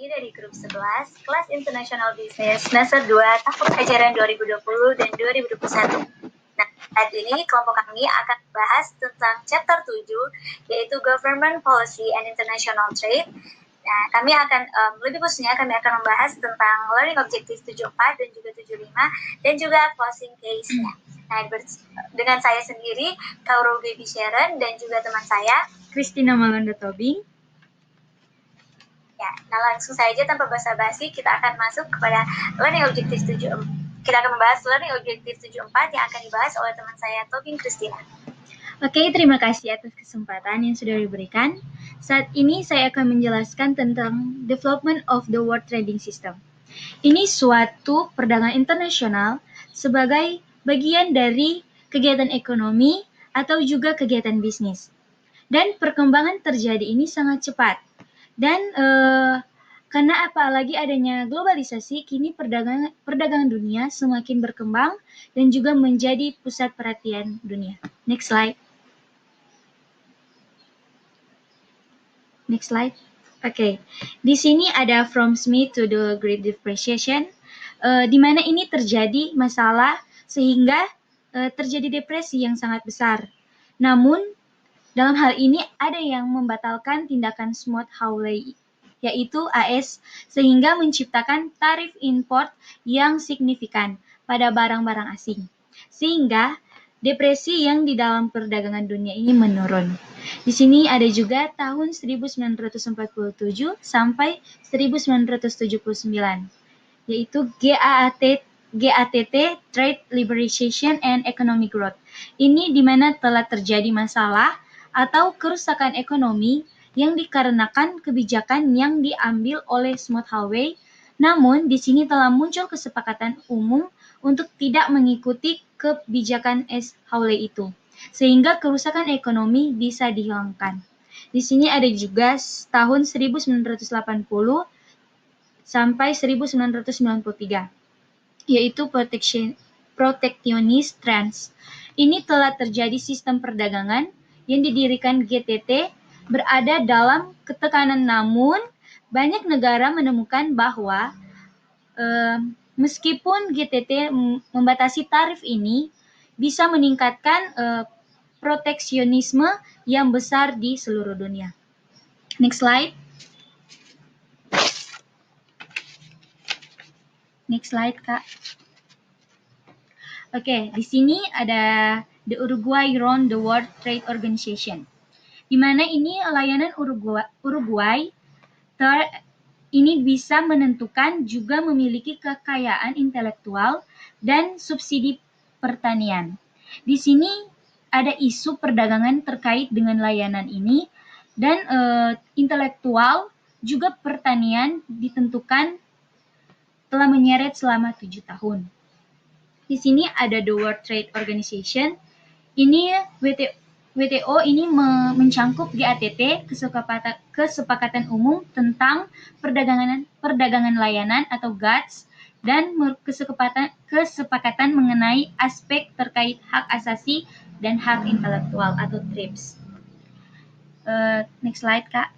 Ini dari grup 11, kelas International Business semester 2, tahun ajaran 2020 dan 2021. Nah, saat ini kelompok kami akan membahas tentang chapter 7, yaitu Government Policy and International Trade. Nah, kami akan, lebih khususnya kami akan membahas tentang Learning Objectives 74 dan juga 75, dan juga closing case-nya. Nah, dengan saya sendiri, Kauro Baby Sharon, dan juga teman saya, Christina Malanda Tobing. Ya, nah langsung saja tanpa basa-basi kita akan masuk kepada Learning Objectives 74. Kita akan membahas Learning Objectives 74 yang akan dibahas oleh teman saya Tobing Christina. Oke, terima kasih atas kesempatan yang sudah diberikan. Saat ini saya akan menjelaskan tentang Development of the World Trading System. Ini suatu perdagangan internasional sebagai bagian dari kegiatan ekonomi atau juga kegiatan bisnis. Dan perkembangan terjadi ini sangat cepat. Dan karena apalagi adanya globalisasi, kini perdagangan dunia semakin berkembang dan juga menjadi pusat perhatian dunia. Next slide. Next slide. Oke, di sini ada From Smith to the Great Depression, di mana ini terjadi masalah sehingga terjadi depresi yang sangat besar. Namun, dalam hal ini ada yang membatalkan tindakan Smoot-Hawley, yaitu AS, sehingga menciptakan tarif import yang signifikan pada barang-barang asing. Sehingga depresi yang di dalam perdagangan dunia ini menurun. Di sini ada juga tahun 1947 sampai 1979, yaitu GATT, Trade Liberalization and Economic Growth. Ini di mana telah terjadi masalah atau kerusakan ekonomi yang dikarenakan kebijakan yang diambil oleh Smoot-Hawley. Namun, di sini telah muncul kesepakatan umum untuk tidak mengikuti kebijakan Hawley itu, sehingga kerusakan ekonomi bisa dihilangkan. Di sini ada juga tahun 1980 sampai 1993, yaitu protectionist trends. Ini telah terjadi sistem perdagangan yang didirikan GTT berada dalam ketekanan, namun banyak negara menemukan bahwa meskipun GTT membatasi tarif ini bisa meningkatkan proteksionisme yang besar di seluruh dunia. Next slide. Next slide, Kak. Oke, di sini ada the Uruguay Round the World Trade Organization, di mana ini layanan Uruguay ini bisa menentukan juga memiliki kekayaan intelektual dan subsidi pertanian. Di sini ada isu perdagangan terkait dengan layanan ini, dan intelektual juga pertanian ditentukan telah menyeret selama 7 tahun. Di sini ada the World Trade Organization. Ini WTO ini mencangkup GATT, kesepakatan umum tentang perdagangan layanan atau GATS, dan kesepakatan mengenai aspek terkait hak asasi dan hak intelektual atau TRIPS. Next slide, Kak.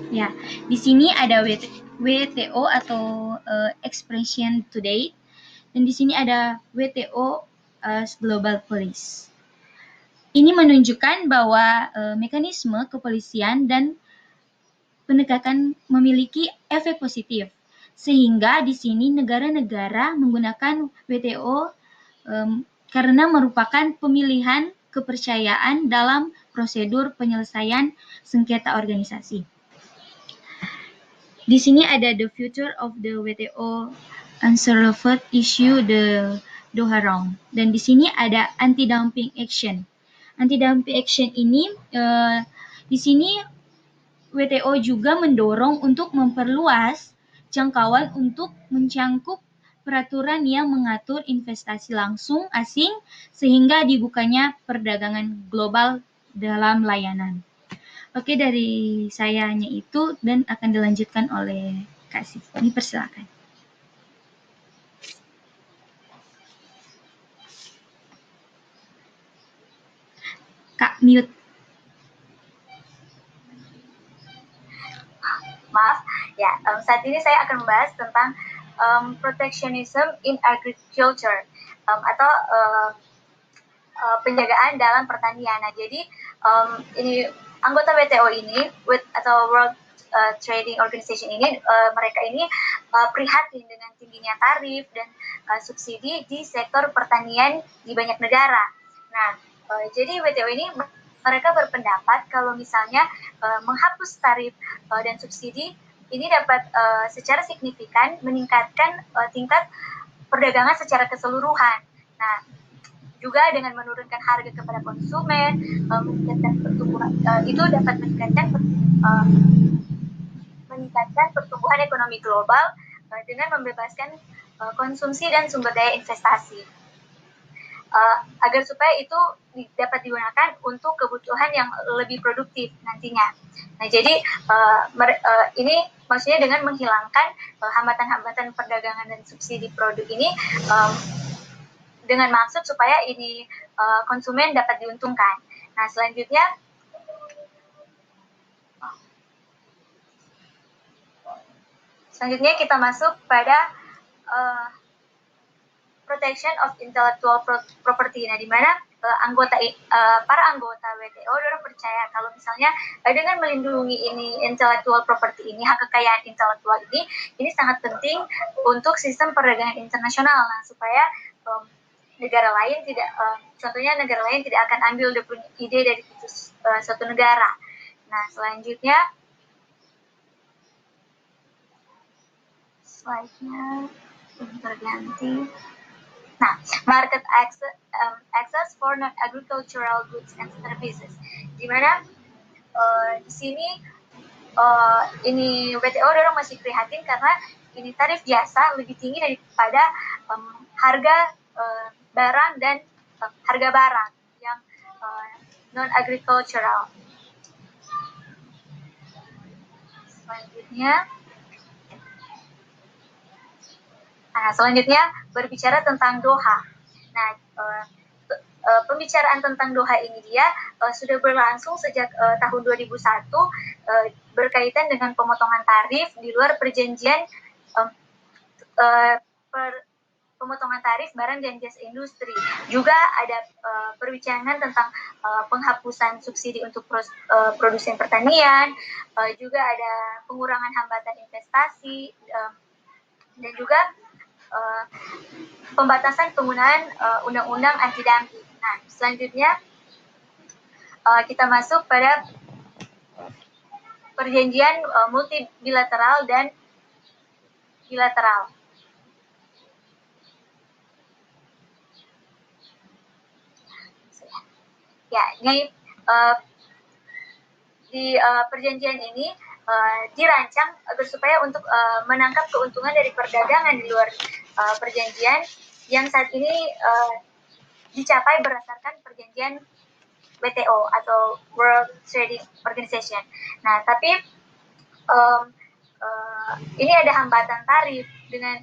Ya, di sini ada WTO atau Expression Today, dan di sini ada WTO Global Police. Ini menunjukkan bahwa mekanisme kepolisian dan penegakan memiliki efek positif, sehingga di sini negara-negara menggunakan WTO karena merupakan pemilihan kepercayaan dalam prosedur penyelesaian sengketa organisasi. Di sini ada the future of the WTO unresolved issue, the Doha Round, dan di sini ada anti-dumping action. Anti-dumping action ini di sini WTO juga mendorong untuk memperluas jangkauan untuk mencangkup peraturan yang mengatur investasi langsung asing sehingga dibukanya perdagangan global dalam layanan. Oke, dari saya hanya itu dan akan dilanjutkan oleh Kak Sifni. Persilakan. Kak, mute. Ya, saat ini saya akan membahas tentang protectionism in agriculture atau penjagaan dalam pertanian. Nah, jadi ini anggota WTO ini atau World Trading Organization ini mereka ini prihatin dengan tingginya tarif dan subsidi di sektor pertanian di banyak negara. Nah, jadi WTO ini mereka berpendapat kalau misalnya menghapus tarif dan subsidi ini dapat secara signifikan meningkatkan tingkat perdagangan secara keseluruhan. Nah, juga dengan menurunkan harga kepada konsumen, meningkatkan pertumbuhan, itu dapat meningkatkan pertumbuhan ekonomi global dengan membebaskan konsumsi dan sumber daya investasi. Agar supaya itu dapat digunakan untuk kebutuhan yang lebih produktif nantinya. Nah, jadi ini maksudnya dengan menghilangkan hambatan-hambatan perdagangan dan subsidi produk ini dengan maksud supaya ini konsumen dapat diuntungkan. Nah, selanjutnya kita masuk pada protection of intellectual property. Nah, di mana para anggota WTO orang percaya kalau misalnya dengan melindungi ini intellectual property ini, hak kekayaan intelektual ini sangat penting untuk sistem perdagangan internasional. Nah, supaya negara lain contohnya negara lain tidak akan ambil ide dari suatu negara. Nah, selanjutnya slide-nya terganti. Nah, market access for non-agricultural goods and services, di mana di sini ini WTO orang masih prihatin karena ini tarif jasa lebih tinggi daripada harga barang dan harga barang yang non-agricultural. Selanjutnya berbicara tentang Doha. Nah, pembicaraan tentang Doha ini dia sudah berlangsung sejak tahun 2001 berkaitan dengan pemotongan tarif di luar perjanjian pemotongan tarif barang dan jasa industri. Juga ada perbincangan tentang penghapusan subsidi untuk produsen pertanian, juga ada pengurangan hambatan investasi, dan juga pembatasan penggunaan undang-undang anti-dumping. Nah, selanjutnya kita masuk pada perjanjian multilateral dan bilateral. Ya, di perjanjian ini dirancang agar supaya untuk menangkap keuntungan dari perdagangan di luar perjanjian yang saat ini dicapai berdasarkan perjanjian WTO atau World Trading Organization. Nah, tapi ini ada hambatan tarif dengan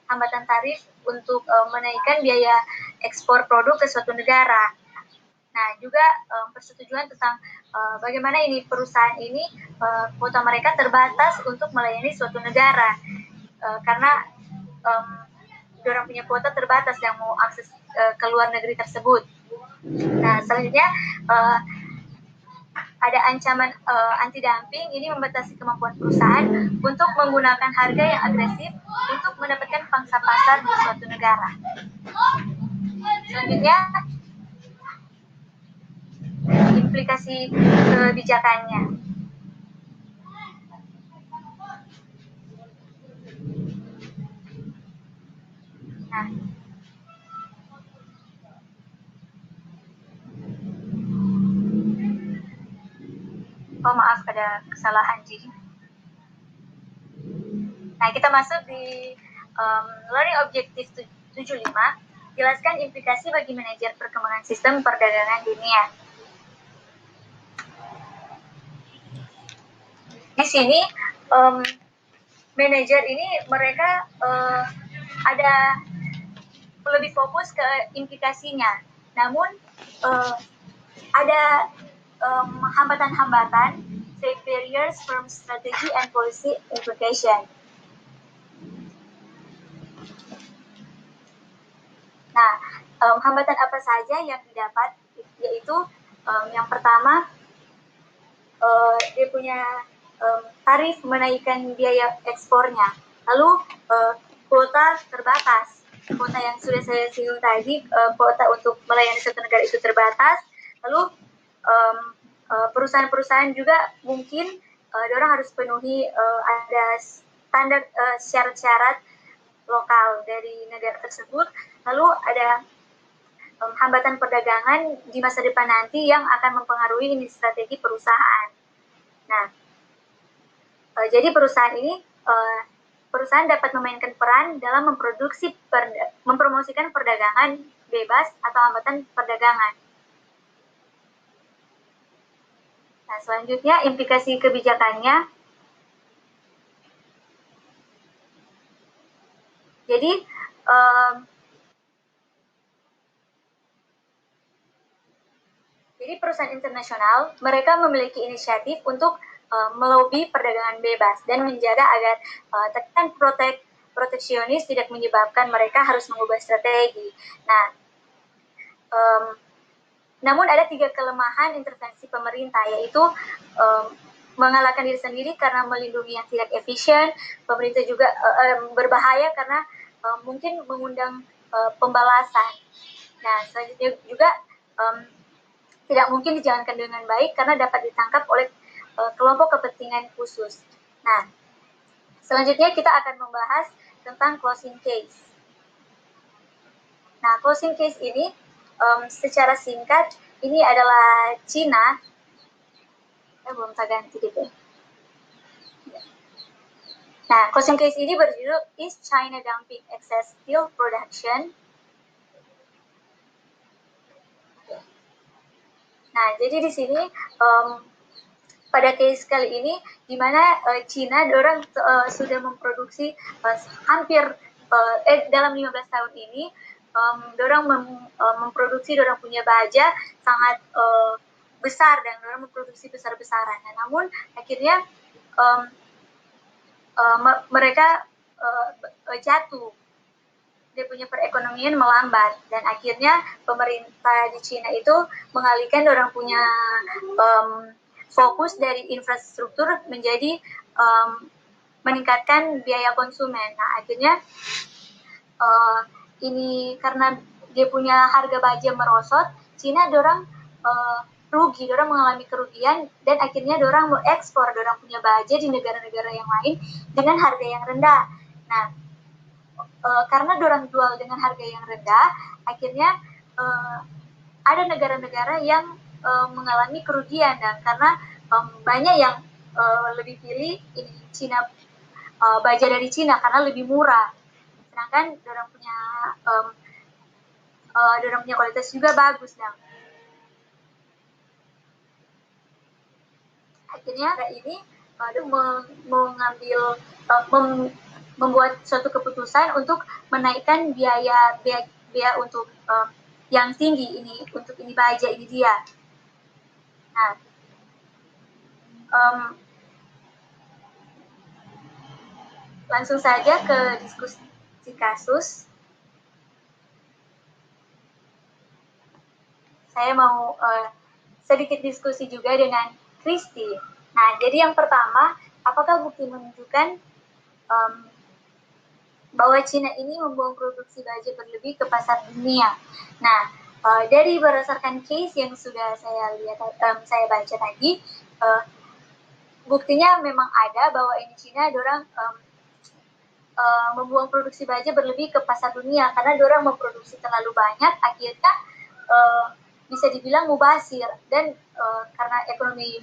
hambatan tarif untuk menaikkan biaya ekspor produk ke suatu negara. Nah, juga persetujuan tentang bagaimana ini perusahaan ini kuota mereka terbatas untuk melayani suatu negara karena orang punya kuota terbatas yang mau akses ke luar negeri tersebut. Nah, selanjutnya ada ancaman anti-dumping, ini membatasi kemampuan perusahaan untuk menggunakan harga yang agresif untuk mendapatkan pangsa pasar di suatu negara. Selanjutnya, implikasi kebijakannya. Nah, maaf ada kesalahan Ji. Nah, kita masuk di Learning Objective 75, jelaskan implikasi bagi manajer perkembangan sistem perdagangan dunia. Di sini manajer ini mereka ada lebih fokus ke implikasinya, namun ada hambatan-hambatan, safeguarding barriers from strategy and policy implication. Nah, hambatan apa saja yang didapat, yaitu yang pertama, dia punya tarif menaikkan biaya ekspornya. Lalu kuota terbatas. Kuota yang sudah saya singgung tadi, kuota untuk melayani satu negara itu terbatas. Lalu perusahaan-perusahaan juga mungkin orang harus penuhi ada standar syarat-syarat lokal dari negara tersebut. Lalu ada hambatan perdagangan di masa depan nanti yang akan mempengaruhi ini strategi perusahaan. Nah, jadi perusahaan ini perusahaan dapat memainkan peran dalam mempromosikan perdagangan bebas atau hambatan perdagangan. Nah, selanjutnya implikasi kebijakannya. Jadi perusahaan internasional mereka memiliki inisiatif untuk melobi perdagangan bebas dan menjaga agar tekanan proteksionis tidak menyebabkan mereka harus mengubah strategi. Nah, namun ada 3 kelemahan intervensi pemerintah, yaitu mengalahkan diri sendiri karena melindungi yang tidak efisien. Pemerintah juga berbahaya karena mungkin mengundang pembalasan. Nah, selanjutnya juga tidak mungkin dijalankan dengan baik karena dapat ditangkap oleh kelompok kepentingan khusus. Nah, selanjutnya kita akan membahas tentang closing case. Nah, closing case ini secara singkat ini adalah Cina. Belum tak ganti gitu. Nah, closing case ini berjudul Is China Dumping Excess Steel Production? Nah, jadi di sini pada case kali ini di mana Cina dorang sudah memproduksi hampir dalam 15 tahun ini dorang memproduksi, dorang punya baja sangat besar dan dorang memproduksi besar-besaran. Nah, namun akhirnya mereka jatuh, dia punya perekonomian melambat dan akhirnya pemerintah di Cina itu mengalihkan orang punya fokus dari infrastruktur menjadi meningkatkan biaya konsumen. Nah, akhirnya ini karena dia punya harga baja merosot, Cina dorang rugi, dorang mengalami kerugian dan akhirnya dorang mau ekspor dorang punya baja di negara-negara yang lain dengan harga yang rendah. Nah, karena dorang jual dengan harga yang rendah, akhirnya ada negara-negara yang mengalami kerugian dan karena banyak yang lebih pilih ini Cina, baja dari Cina karena lebih murah. Sedangkan dorang punya kualitas juga bagus dan akhirnya ini mengambil membuat suatu keputusan untuk menaikkan biaya untuk yang tinggi ini untuk ini baja ini dia. Nah, langsung saja ke diskusi kasus. Saya mau sedikit diskusi juga dengan Kristi. Nah, jadi yang pertama, apakah bukti menunjukkan bahwa Cina ini membuang produksi baja berlebih ke pasar dunia? Nah, dari berdasarkan case yang sudah saya lihat, saya baca tadi, buktinya memang ada bahwa ini Cina dorang membuang produksi baja berlebih ke pasar dunia karena dorang memproduksi terlalu banyak, akhirnya bisa dibilang mubazir dan karena ekonomi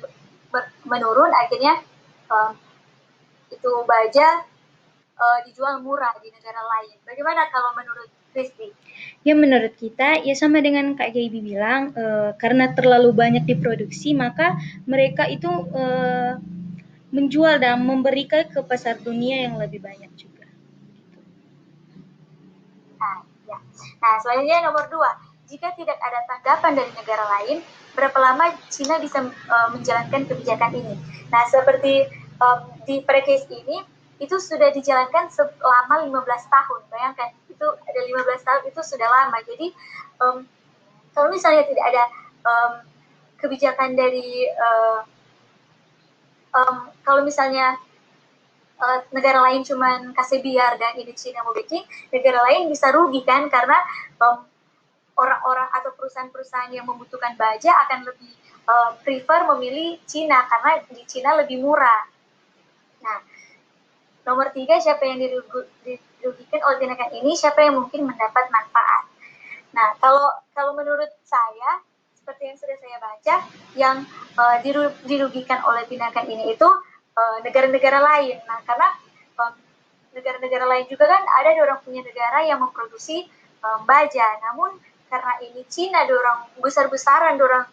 menurun, akhirnya itu baja dijual murah di negara lain. Bagaimana kalau menurut Kristi? Ya, menurut kita ya sama dengan Kak Gaby bilang, karena terlalu banyak diproduksi maka mereka itu menjual dan memberikan ke pasar dunia yang lebih banyak juga. Nah, ya. Nah, selanjutnya nomor 2. jika tidak ada tanggapan dari negara lain, berapa lama Cina bisa menjalankan kebijakan ini. Nah, seperti di pre-case ini, itu sudah dijalankan selama 15 tahun. Bayangkan, itu ada 15 tahun, itu sudah lama. Jadi, kalau misalnya tidak ada kebijakan dari kalau misalnya negara lain cuman kasih biar dan ini Cina mau bikin, negara lain bisa rugi kan, karena orang-orang atau perusahaan-perusahaan yang membutuhkan baja akan lebih prefer memilih Cina karena di Cina lebih murah. Nah, nomor 3, siapa yang dirugikan oleh tindakan ini? Siapa yang mungkin mendapat manfaat? Nah, kalau menurut saya, seperti yang sudah saya baca, yang dirugikan oleh tindakan ini itu negara-negara lain. Nah, karena negara-negara lain juga kan ada orang punya negara yang memproduksi baja, namun karena ini Cina dorang besar-besaran dorang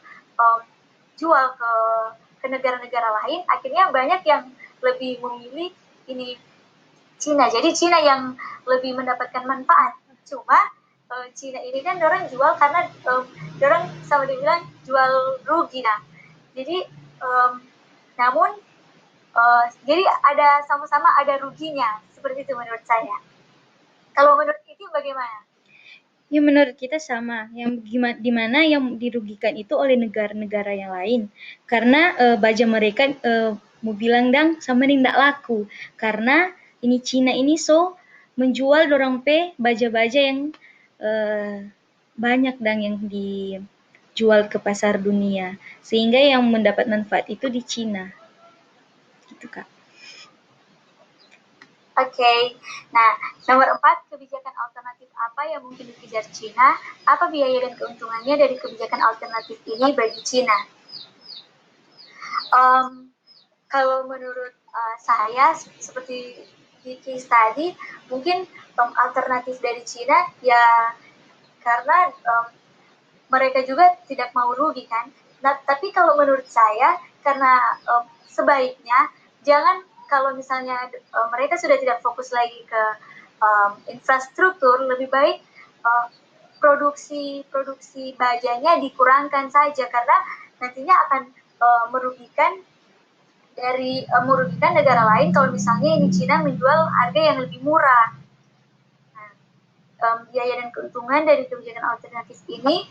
jual ke negara-negara lain, akhirnya banyak yang lebih memilih ini Cina. Jadi Cina yang lebih mendapatkan manfaat. Cuma Cina ini kan dorang jual karena dorang sama dibilang jual rugi. Nah, jadi namun jadi ada sama-sama ada ruginya, seperti itu menurut saya. Kalau menurut itu bagaimana? Ya menurut kita sama, yang di mana yang dirugikan itu oleh negara-negara yang lain, karena baja mereka mau bilang dang sama nih ndak laku, karena ini Cina ini menjual dorang baja-baja yang banyak dang yang dijual ke pasar dunia, sehingga yang mendapat manfaat itu di Cina, gitu Kak. Oke, nah nomor 4, kebijakan alternatif apa yang mungkin dikejar Cina? Apa biaya dan keuntungannya dari kebijakan alternatif ini bagi Cina? Kalau menurut saya, seperti di case tadi, mungkin alternatif dari Cina ya karena mereka juga tidak mau rugi kan. Nah, tapi kalau menurut saya, karena sebaiknya jangan, kalau misalnya mereka sudah tidak fokus lagi ke infrastruktur, lebih baik produksi bajanya dikurangkan saja, karena nantinya akan merugikan negara lain kalau misalnya ini Cina menjual harga yang lebih murah. Nah, biaya dan keuntungan dari kebijakan alternatif ini,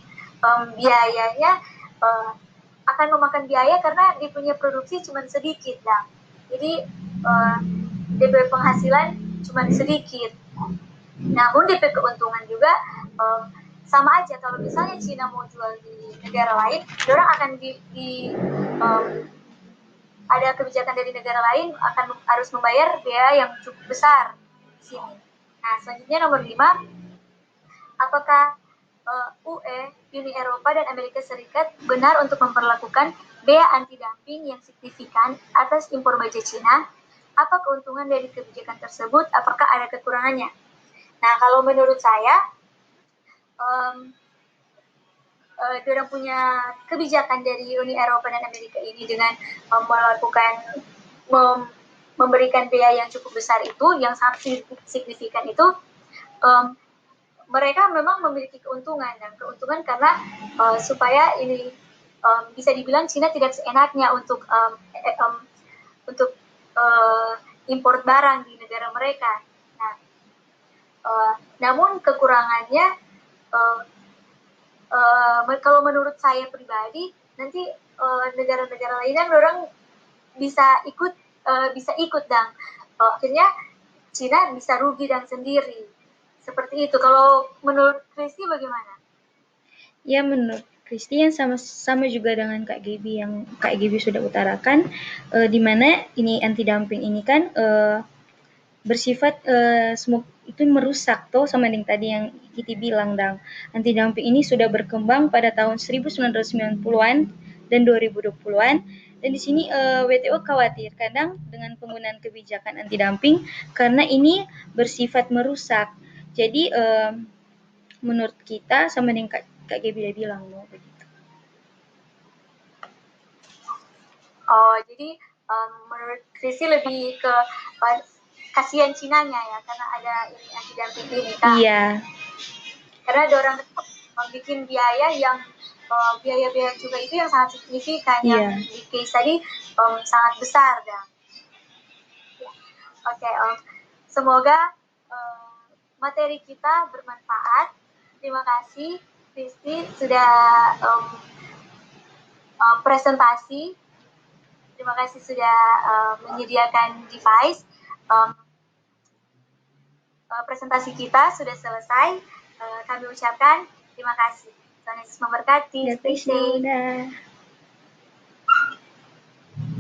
biayanya akan memakan biaya karena dia punya produksi cuma sedikit, nah. Jadi DP penghasilan cuma sedikit. Namun DP keuntungan juga sama aja. Kalau misalnya Cina mau jual di negara lain, orang akan ada kebijakan dari negara lain akan harus membayar biaya yang cukup besar di sini. Nah, selanjutnya nomor 5, apakah UE, Uni Eropa, dan Amerika Serikat benar untuk memperlakukan bea anti-dumping yang signifikan atas impor baja Cina? Apa keuntungan dari kebijakan tersebut? Apakah ada kekurangannya? Nah, kalau menurut saya, dorang punya kebijakan dari Uni Eropa dan Amerika ini dengan melakukan memberikan biaya yang cukup besar itu, yang sangat signifikan itu, mereka memang memiliki keuntungan, dan keuntungan karena supaya ini bisa dibilang Cina tidak seenaknya untuk import barang di negara mereka. Nah, namun kekurangannya, kalau menurut saya pribadi, nanti negara-negara lain kan orang bisa ikut dan akhirnya Cina bisa rugi dan sendiri. Seperti itu. Kalau menurut Kristi bagaimana? Ya menurut Kristi yang sama juga dengan Kak Gaby yang Kak Gaby sudah utarakan, di mana ini anti dumping ini kan bersifat itu merusak tuh, sama yang tadi yang Kiti bilang dang, anti dumping ini sudah berkembang pada tahun 1990-an dan 2020-an, dan di sini WTO khawatir kadang dengan penggunaan kebijakan anti dumping karena ini bersifat merusak. Jadi menurut kita sama yang Kak Gaby udah bilang begitu. Oh, jadi menurut Kristi lebih ke kasihan Cinanya ya, karena ada ini anti dumping ini kan? Iya. Karena dorang bikin biaya yang biaya-biaya juga itu yang sangat signifikan, yang di case tadi sangat besar dan oke, semoga materi kita bermanfaat. Terima kasih Kristi sudah presentasi. Terima kasih sudah menyediakan device. Presentasi kita sudah selesai. Kami ucapkan terima kasih. Tuhan Yesus memberkati. Stay safe.